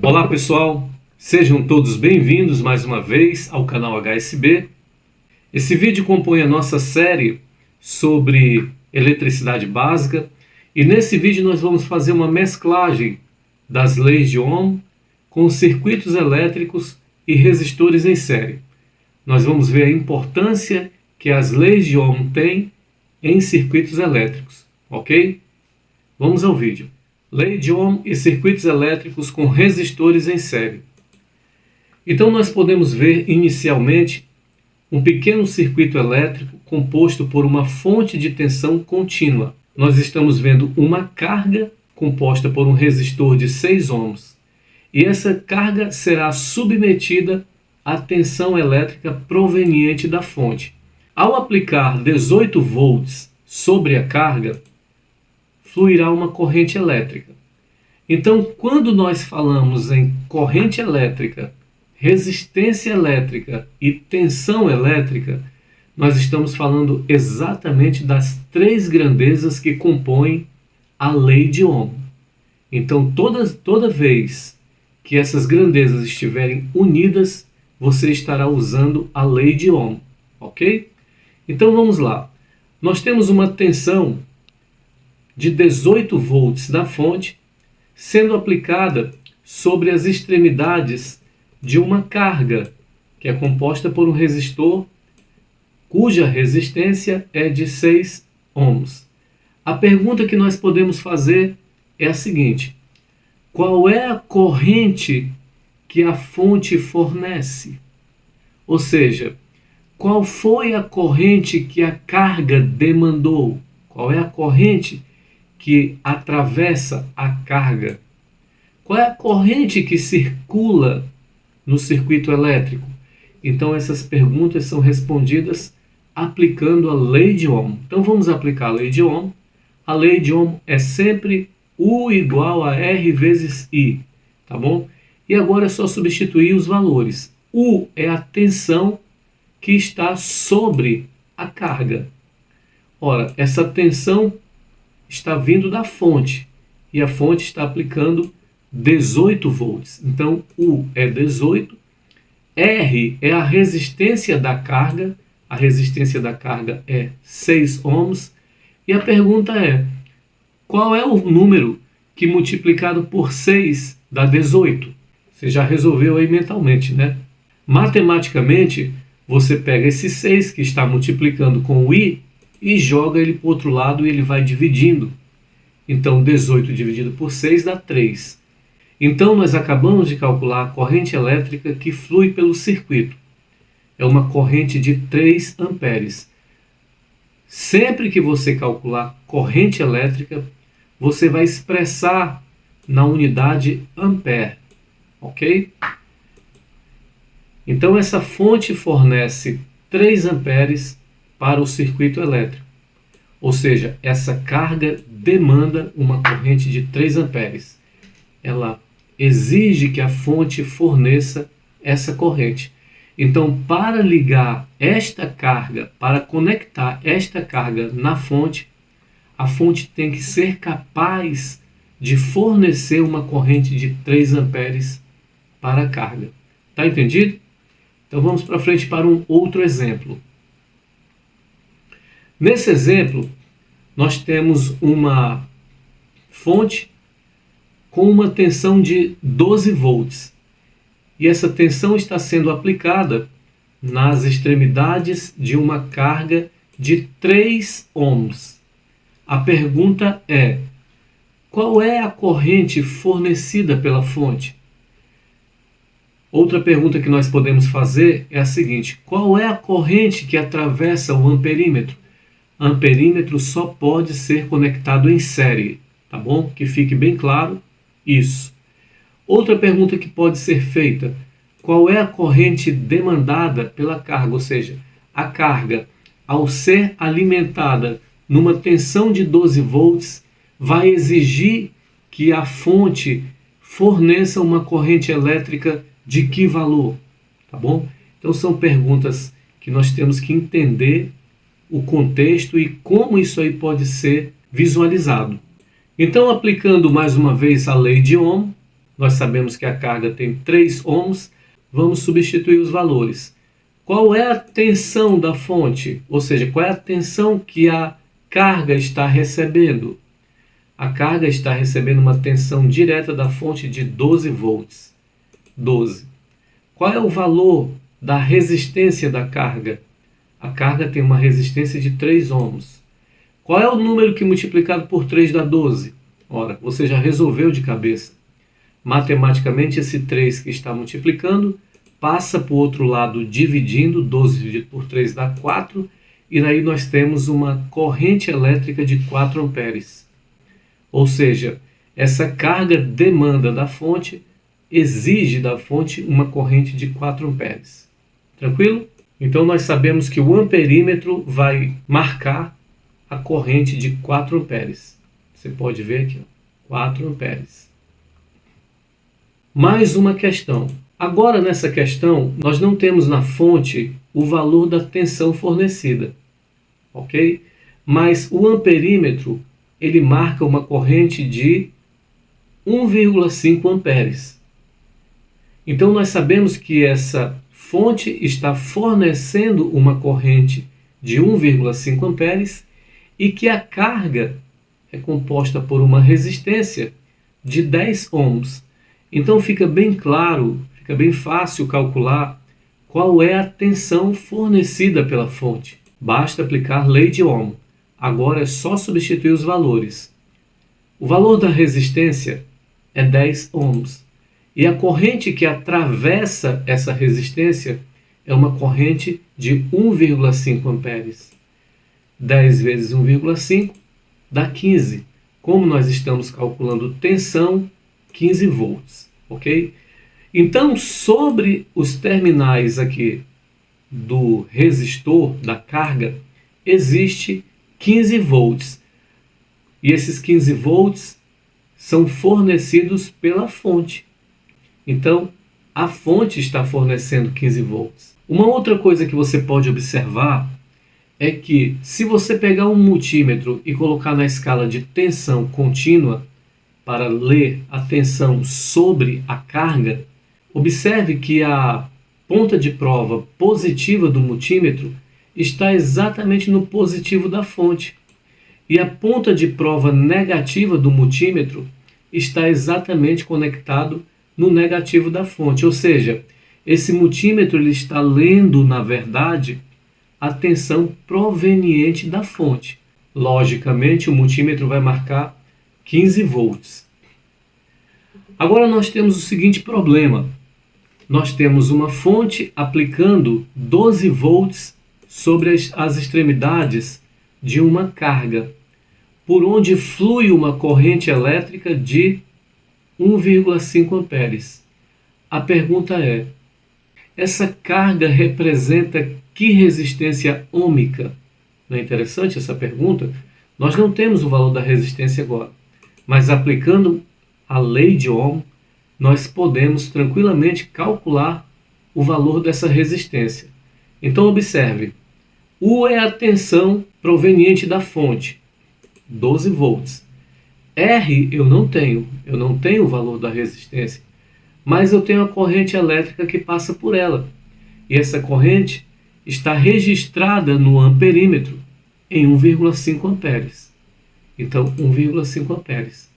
Olá pessoal, sejam todos bem-vindos mais uma vez ao canal HSB. Esse vídeo compõe a nossa série sobre eletricidade básica e nesse vídeo nós vamos fazer uma mesclagem das leis de Ohm com circuitos elétricos e resistores em série. Nós vamos ver a importância que as leis de Ohm têm em circuitos elétricos, ok? Vamos ao vídeo. Lei de Ohm e circuitos elétricos com resistores em série. Então nós podemos ver inicialmente um pequeno circuito elétrico composto por uma fonte de tensão contínua. Nós estamos vendo uma carga composta por um resistor de 6 ohms. E essa carga será submetida à tensão elétrica proveniente da fonte. Ao aplicar 18 volts sobre a carga, fluirá uma corrente elétrica. Então, quando nós falamos em corrente elétrica, resistência elétrica e tensão elétrica, nós estamos falando exatamente das três grandezas que compõem a lei de Ohm. Então, toda vez que essas grandezas estiverem unidas, você estará usando a lei de Ohm, ok? Então, vamos lá. Nós temos uma tensão de 18 volts da fonte sendo aplicada sobre as extremidades de uma carga que é composta por um resistor cuja resistência é de 6 ohms. A pergunta que nós podemos fazer é a seguinte: qual é a corrente que a fonte fornece? Ou seja, qual foi a corrente que a carga demandou? Qual é a corrente que atravessa a carga? Qual é a corrente que circula no circuito elétrico? Então essas perguntas são respondidas aplicando a lei de Ohm. Então vamos aplicar a lei de Ohm. A lei de Ohm é sempre U igual a R vezes I, tá bom? E agora é só substituir os valores. U é a tensão que está sobre a carga. Ora, essa tensão está vindo da fonte e a fonte está aplicando 18 volts. Então, U é 18, R é a resistência da carga, a resistência da carga é 6 ohms, e a pergunta é: qual é o número que multiplicado por 6 dá 18? Você já resolveu aí mentalmente, né? Matematicamente, você pega esse 6 que está multiplicando com o I e joga ele para o outro lado e ele vai dividindo. Então, 18 dividido por 6 dá 3. Então, nós acabamos de calcular a corrente elétrica que flui pelo circuito. É uma corrente de 3 amperes. Sempre que você calcular corrente elétrica, você vai expressar na unidade ampere, ok? Então, essa fonte fornece 3 amperes para o circuito elétrico. Ou seja, essa carga demanda uma corrente de 3 amperes. Ela exige que a fonte forneça essa corrente. Então, para ligar esta carga, para conectar esta carga na fonte, a fonte tem que ser capaz de fornecer uma corrente de 3 amperes para a carga. Tá entendido? Então, vamos para frente para um outro exemplo. Nesse exemplo, nós temos uma fonte com uma tensão de 12 volts. E essa tensão está sendo aplicada nas extremidades de uma carga de 3 ohms. A pergunta é: qual é a corrente fornecida pela fonte? Outra pergunta que nós podemos fazer é a seguinte: qual é a corrente que atravessa o amperímetro? Amperímetro só pode ser conectado em série, tá bom? Que fique bem claro isso. Outra pergunta que pode ser feita: qual é a corrente demandada pela carga? Ou seja, a carga, ao ser alimentada numa tensão de 12 volts, vai exigir que a fonte forneça uma corrente elétrica de que valor? Tá bom? Então são perguntas que nós temos que entender o contexto e como isso aí pode ser visualizado. Então, aplicando mais uma vez a lei de Ohm, Nós sabemos que a carga tem 3 ohms. Vamos substituir os valores. Qual é a tensão da fonte? Ou seja, qual é a tensão que a carga está recebendo? A carga está recebendo uma tensão direta da fonte de 12 volts. 12. Qual é o valor da resistência da carga? A carga tem uma resistência de 3 ohms. Qual é o número que multiplicado por 3 dá 12? Ora, você já resolveu de cabeça. Matematicamente, esse 3 que está multiplicando passa para o outro lado dividindo, 12 dividido por 3 dá 4, e aí nós temos uma corrente elétrica de 4 amperes. Ou seja, essa carga demanda da fonte, exige da fonte uma corrente de 4 amperes. Tranquilo? Então nós sabemos que o amperímetro vai marcar a corrente de 4 amperes. Você pode ver aqui, 4 amperes. Mais uma questão. Agora nessa questão, nós não temos na fonte o valor da tensão fornecida, ok? Mas o amperímetro, ele marca uma corrente de 1,5 amperes. Então nós sabemos que essa fonte está fornecendo uma corrente de 1,5 amperes e que a carga é composta por uma resistência de 10 ohms. Então fica bem claro, fica bem fácil calcular qual é a tensão fornecida pela fonte. Basta aplicar lei de Ohm. Agora é só substituir os valores. O valor da resistência é 10 ohms. E a corrente que atravessa essa resistência é uma corrente de 1,5 amperes. 10 vezes 1,5 dá 15. Como nós estamos calculando tensão, 15 volts, ok? Então, sobre os terminais aqui do resistor, da carga, existe 15 volts. E esses 15 volts são fornecidos pela fonte. Então, a fonte está fornecendo 15 volts. Uma outra coisa que você pode observar é que, se você pegar um multímetro e colocar na escala de tensão contínua para ler a tensão sobre a carga, observe que a ponta de prova positiva do multímetro está exatamente no positivo da fonte. E a ponta de prova negativa do multímetro está exatamente conectado no negativo da fonte. Ou seja, esse multímetro ele está lendo, na verdade, a tensão proveniente da fonte. Logicamente, o multímetro vai marcar 15 volts. Agora nós temos o seguinte problema. Nós temos uma fonte aplicando 12 volts sobre as extremidades de uma carga, por onde flui uma corrente elétrica de 1,5 amperes. A pergunta é, essa carga representa que resistência ôhmica? Não é interessante essa pergunta? Nós não temos o valor da resistência agora, mas aplicando a lei de Ohm, nós podemos tranquilamente calcular o valor dessa resistência. Então observe, U é a tensão proveniente da fonte, 12 volts. R eu não tenho o valor da resistência, mas eu tenho a corrente elétrica que passa por ela. E essa corrente está registrada no amperímetro em 1,5 amperes. Então, 1,5 amperes.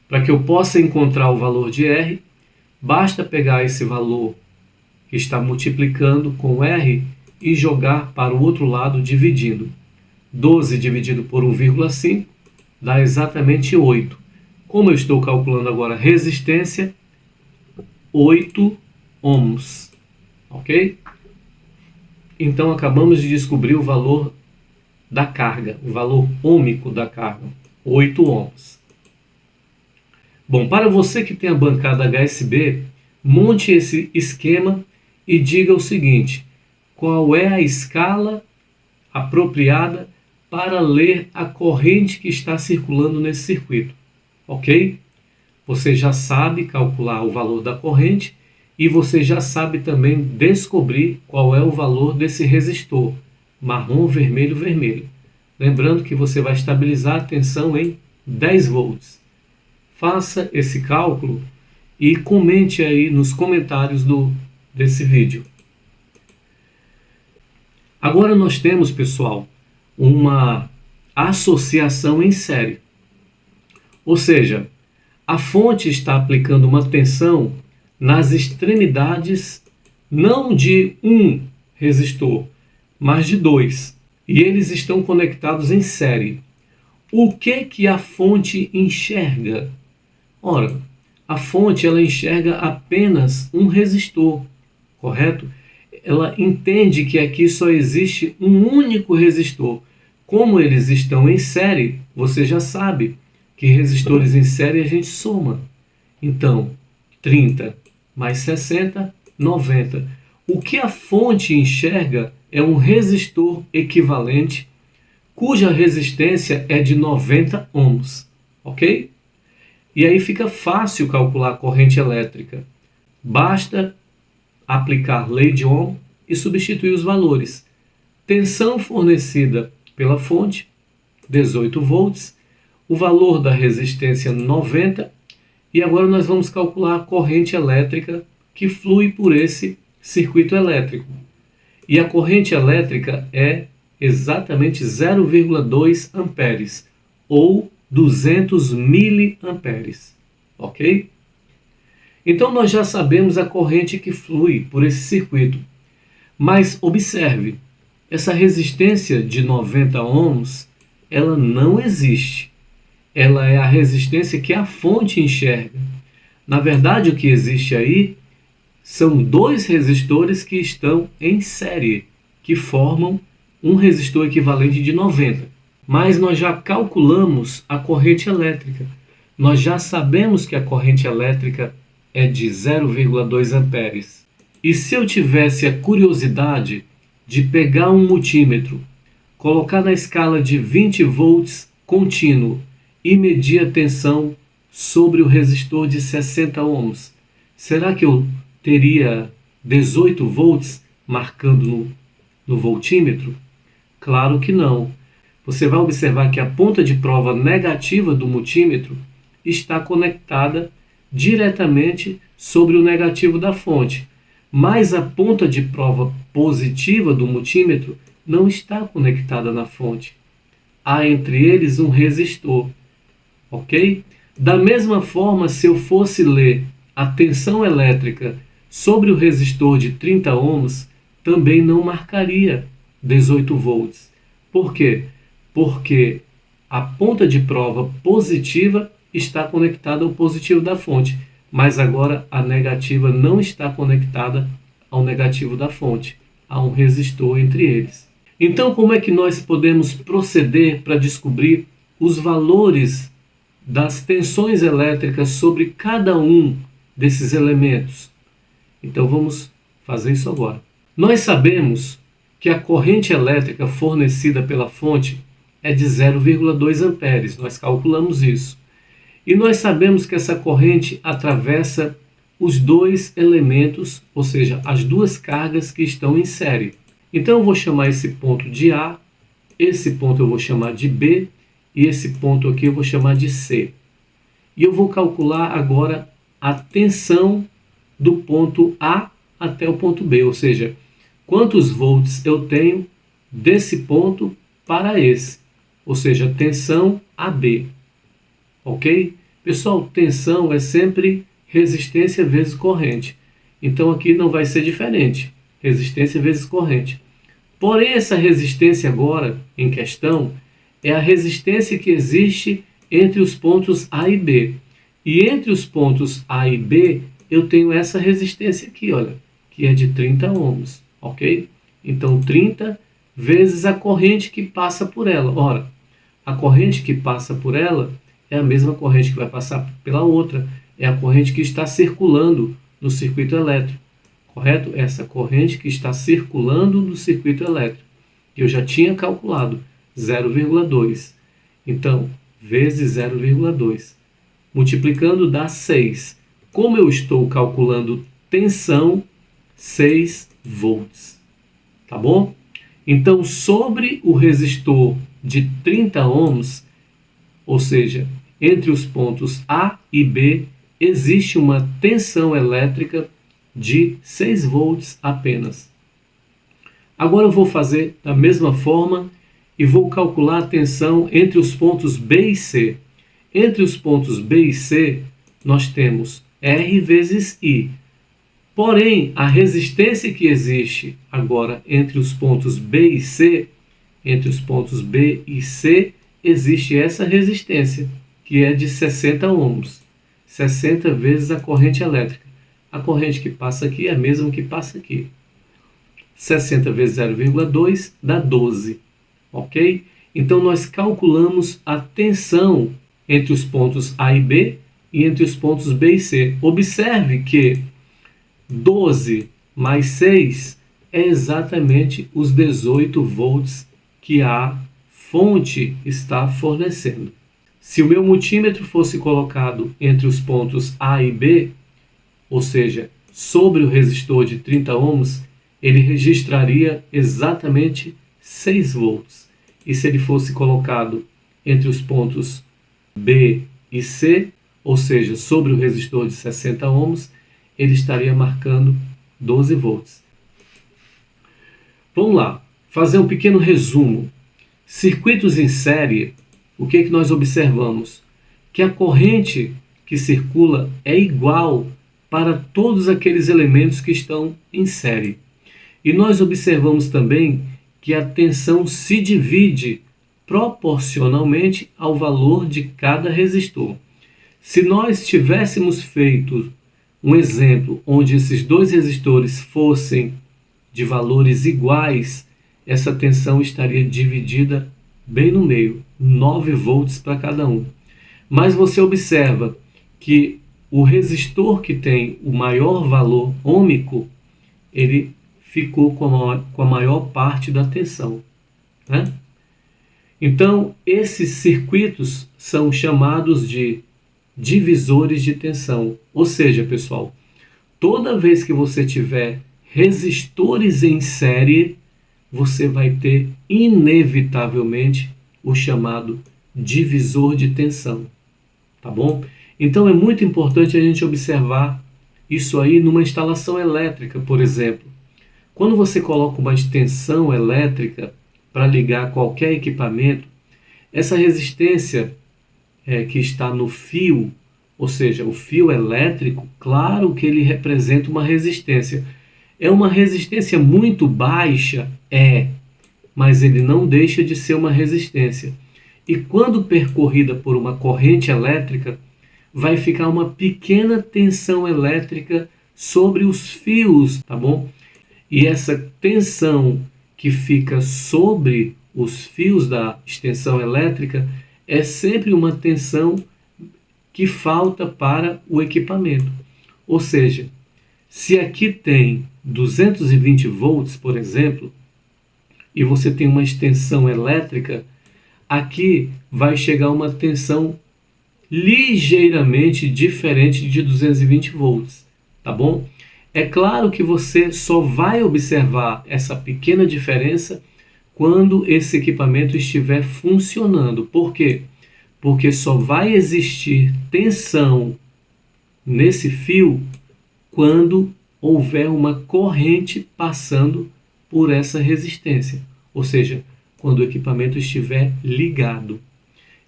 Para que eu possa encontrar o valor de R, basta pegar esse valor que está multiplicando com R e jogar para o outro lado dividindo. 12 dividido por 1,5 dá exatamente 8. Como eu estou calculando agora a resistência, 8 ohms. Ok? Então acabamos de descobrir o valor da carga, o valor ôhmico da carga, 8 ohms. Bom, para você que tem a bancada HSB, monte esse esquema e diga o seguinte: qual é a escala apropriada para ler a corrente que está circulando nesse circuito? Ok? Você já sabe calcular o valor da corrente e você já sabe também descobrir qual é o valor desse resistor, marrom, vermelho, vermelho. Lembrando que você vai estabilizar a tensão em 10 volts. Faça esse cálculo e comente aí nos comentários desse vídeo. Agora nós temos, pessoal, uma associação em série. Ou seja, a fonte está aplicando uma tensão nas extremidades não de um resistor, mas de dois. E eles estão conectados em série. O que a fonte enxerga? Ora, a fonte ela enxerga apenas um resistor, correto? Ela entende que aqui só existe um único resistor. Como eles estão em série, você já sabe que resistores em série a gente soma. Então, 30 mais 60, 90. O que a fonte enxerga é um resistor equivalente, cuja resistência é de 90 ohms, ok? E aí fica fácil calcular a corrente elétrica. Basta aplicar lei de Ohm e substituir os valores. Tensão fornecida pela fonte, 18 volts, o valor da resistência 90, e agora nós vamos calcular a corrente elétrica que flui por esse circuito elétrico. E a corrente elétrica é exatamente 0,2 amperes, ou 200 miliamperes, ok? Então nós já sabemos a corrente que flui por esse circuito. Mas observe, essa resistência de 90 ohms, ela não existe. Ela é a resistência que a fonte enxerga. Na verdade, o que existe aí são dois resistores que estão em série, que formam um resistor equivalente de 90. Mas nós já calculamos a corrente elétrica. Nós já sabemos que a corrente elétrica é de 0,2 amperes. E se eu tivesse a curiosidade de pegar um multímetro, colocar na escala de 20 volts contínuo e medir a tensão sobre o resistor de 60 ohms, será que eu teria 18 volts marcando no voltímetro? Claro que não. Você vai observar que a ponta de prova negativa do multímetro está conectada diretamente sobre o negativo da fonte, mas a ponta de prova positiva do multímetro não está conectada na fonte. Há entre eles um resistor, ok? Da mesma forma, se eu fosse ler a tensão elétrica sobre o resistor de 30 ohms, também não marcaria 18 volts. Por quê? Porque a ponta de prova positiva está conectada ao positivo da fonte, mas agora a negativa não está conectada ao negativo da fonte. Há um resistor entre eles. Então, como é que nós podemos proceder para descobrir os valores das tensões elétricas sobre cada um desses elementos? Então, vamos fazer isso agora. Nós sabemos que a corrente elétrica fornecida pela fonte é de 0,2 amperes. Nós calculamos isso. E nós sabemos que essa corrente atravessa os dois elementos, ou seja, as duas cargas que estão em série. Então eu vou chamar esse ponto de A, esse ponto eu vou chamar de B, e esse ponto aqui eu vou chamar de C. E eu vou calcular agora a tensão do ponto A até o ponto B, ou seja, quantos volts eu tenho desse ponto para esse, ou seja, tensão AB. Ok? Pessoal, tensão é sempre resistência vezes corrente. Então aqui não vai ser diferente. Resistência vezes corrente. Porém, essa resistência agora em questão é a resistência que existe entre os pontos A e B. E entre os pontos A e B, eu tenho essa resistência aqui, olha, que é de 30 ohms. Ok? Então 30 vezes a corrente que passa por ela. Ora, a corrente que passa por ela é a mesma corrente que vai passar pela outra. É a corrente que está circulando no circuito elétrico. Correto? Essa corrente que está circulando no circuito elétrico. Eu já tinha calculado 0,2. Então, vezes 0,2. Multiplicando dá 6. Como eu estou calculando tensão, 6 volts. Tá bom? Então, sobre o resistor de 30 ohms, ou seja, entre os pontos A e B, existe uma tensão elétrica de 6 volts apenas. Agora eu vou fazer da mesma forma e vou calcular a tensão entre os pontos B e C. Entre os pontos B e C, nós temos R vezes I. Porém, a resistência que existe agora entre os pontos B e C, existe essa resistência, que é de 60 ohms. 60 vezes a corrente elétrica. A corrente que passa aqui é a mesma que passa aqui. 60 vezes 0,2 dá 12, ok? Então, nós calculamos a tensão entre os pontos A e B e entre os pontos B e C. Observe que 12 mais 6 é exatamente os 18 volts que a fonte está fornecendo. Se o meu multímetro fosse colocado entre os pontos A e B, ou seja, sobre o resistor de 30 ohms, ele registraria exatamente 6 volts. E se ele fosse colocado entre os pontos B e C, ou seja, sobre o resistor de 60 ohms, ele estaria marcando 12 volts. Vamos lá, fazer um pequeno resumo. Circuitos em série, o que nós observamos? Que a corrente que circula é igual para todos aqueles elementos que estão em série. E nós observamos também que a tensão se divide proporcionalmente ao valor de cada resistor. Se nós tivéssemos feito um exemplo onde esses dois resistores fossem de valores iguais, essa tensão estaria dividida bem no meio, 9 volts para cada um. Mas você observa que o resistor que tem o maior valor ôhmico, ele ficou com a maior parte da tensão, né? Então, esses circuitos são chamados de divisores de tensão. Ou seja, pessoal, toda vez que você tiver resistores em série, você vai ter inevitavelmente o chamado divisor de tensão, tá bom? Então é muito importante a gente observar isso aí numa instalação elétrica, por exemplo. Quando você coloca uma extensão elétrica para ligar qualquer equipamento, essa resistência que está no fio, ou seja, o fio elétrico, claro que ele representa uma resistência. É uma resistência muito baixa? Mas ele não deixa de ser uma resistência. E quando percorrida por uma corrente elétrica, vai ficar uma pequena tensão elétrica sobre os fios, tá bom? E essa tensão que fica sobre os fios da extensão elétrica é sempre uma tensão que falta para o equipamento. Ou seja, se aqui tem 220 volts, por exemplo, e você tem uma extensão elétrica, aqui vai chegar uma tensão ligeiramente diferente de 220 volts, tá bom? É claro que você só vai observar essa pequena diferença quando esse equipamento estiver funcionando. Por quê? Porque só vai existir tensão nesse fio quando houver uma corrente passando por essa resistência, ou seja, quando o equipamento estiver ligado.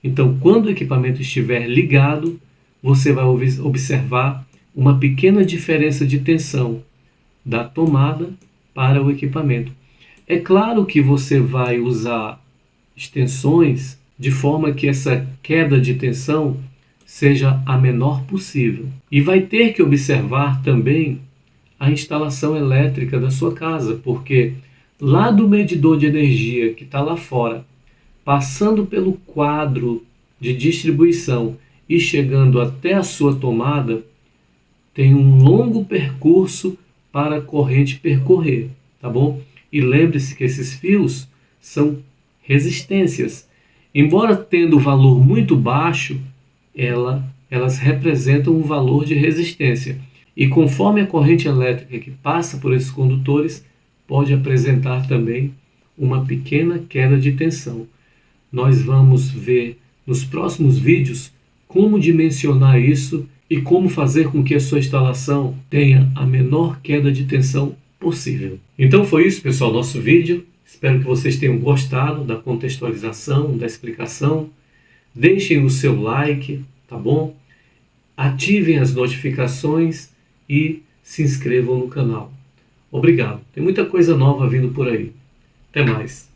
Então, quando o equipamento estiver ligado, você vai observar uma pequena diferença de tensão da tomada para o equipamento. É claro que você vai usar extensões de forma que essa queda de tensão seja a menor possível. E vai ter que observar também a instalação elétrica da sua casa, porque lá do medidor de energia que está lá fora, passando pelo quadro de distribuição e chegando até a sua tomada, tem um longo percurso para a corrente percorrer, tá bom? E lembre-se que esses fios são resistências. Embora tendo valor muito baixo, elas representam um valor de resistência. E conforme a corrente elétrica que passa por esses condutores, pode apresentar também uma pequena queda de tensão. Nós vamos ver nos próximos vídeos como dimensionar isso e como fazer com que a sua instalação tenha a menor queda de tensão possível. Então foi isso, pessoal, nosso vídeo. Espero que vocês tenham gostado da contextualização, da explicação. Deixem o seu like, tá bom? Ativem as notificações e se inscrevam no canal. Obrigado. Tem muita coisa nova vindo por aí. Até mais.